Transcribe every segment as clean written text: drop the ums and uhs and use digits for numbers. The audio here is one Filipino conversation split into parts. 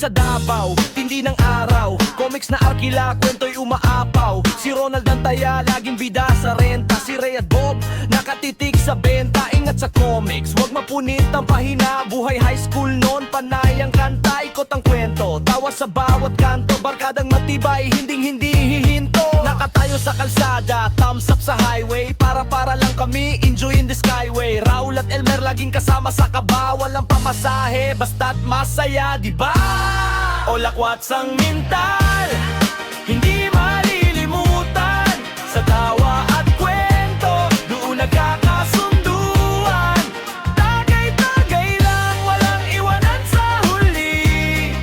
sa Davao, tindi ng araw. Comics na arkila, kwento'y umaapaw. Si Ronald Antaya, laging bida sa renta. Si Ray at Bob, nakatitig sa benta. Ingat sa comics, wag mapunit ang pahina. Buhay high school noon, panay ang kanta. Ikot ang kwento, tawa sa bawat kanto. Barkadang matibay, hindi hihinto. Nakatayo sa kalsada, thumbs up sa highway. Para lang kami, enjoying the skyway. Raul at Elmer laging kasama sa kaba. Walang pamasahe, basta't masaya, diba? O lakwat sang mental, hindi malilimutan. Sa tawa at kwento, doon nagkakasunduan. Tagay-tagay lang, walang iwanan sa huli.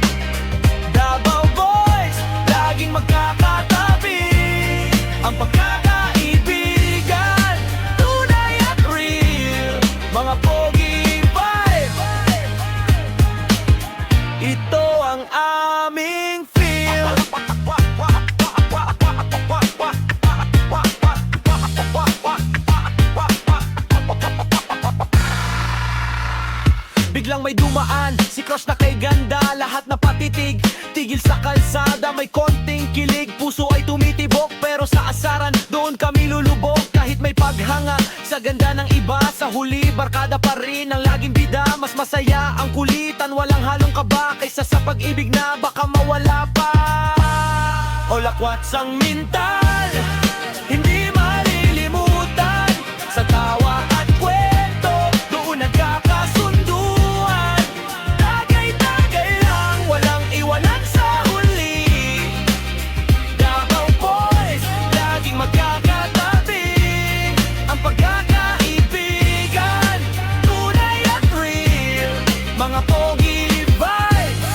Davao Boys, laging magkakatabi. Ang pagkakaibigan, tunay at real. Mga pogi vibe, ito ang aming feel. Biglang may dumaan, si crush na kay ganda. Lahat na patitig, tigil sa kalsada. May konting kilig, puso ay tumitibok. Pero sa asaran, doon kami lulubog. Kahit may paghanga sa ganda ng iba, sa huli, barkada pa rin ang laging bida. Mas masaya ang kulitan, walang halong kaba. Kaysa sa pag-ibig na baka mawala pa. O lakwat sang mental, hindi malilimutan. Sa tawa at kwento, doon nagkakasunduan. Tagay-tagay lang, walang iwanan sa huli. Davao Boys, laging magkakatabi. Ang pagkakaibigan, tunay at real. Mga pogi vibes,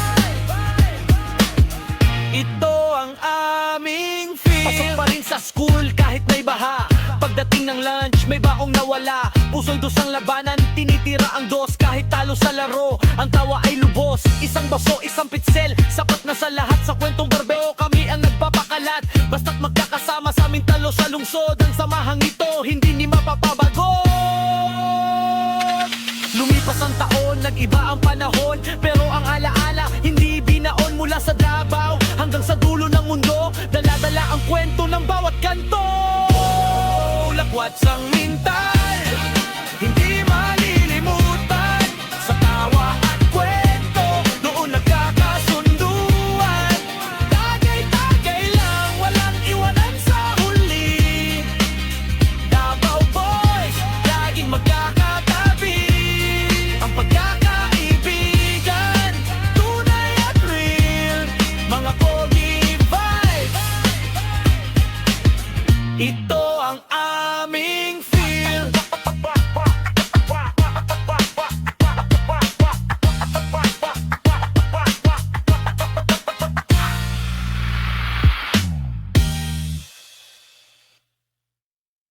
ito ang aming feel. Pasok pa rin sa school kahit may baha. Pagdating ng lunch, may baong nawala. Puso'y dosang labanan, tinitira ang dos. Kahit talo sa laro, ang tawa ay lubos. Isang baso, isang pitsel, sapat na sa lahat. Sa kwentong barbeo, kami ang nagpapakalat. Basta't magkakasama sa aming talo sa lungsod. Ang samahang ito, hindi ni mapapabago. Lumipas ang taon, nag-iba ang panahon. Pero ang alaala, hindi binaon. Mula sa Davao hanggang sa dulo ng mundo, dala-dala ang kwento ng bawat kanto. Lakwat sang mental, hindi malilimutan. Sa tawa at kwento, doon nagkakasunduan. Tagay-tagay lang, walang iwanan sa huli. Davao Boys, laging magkakatabi. Ang pagkakaibigan, tunay at real. Mga pogi vibes, ito ang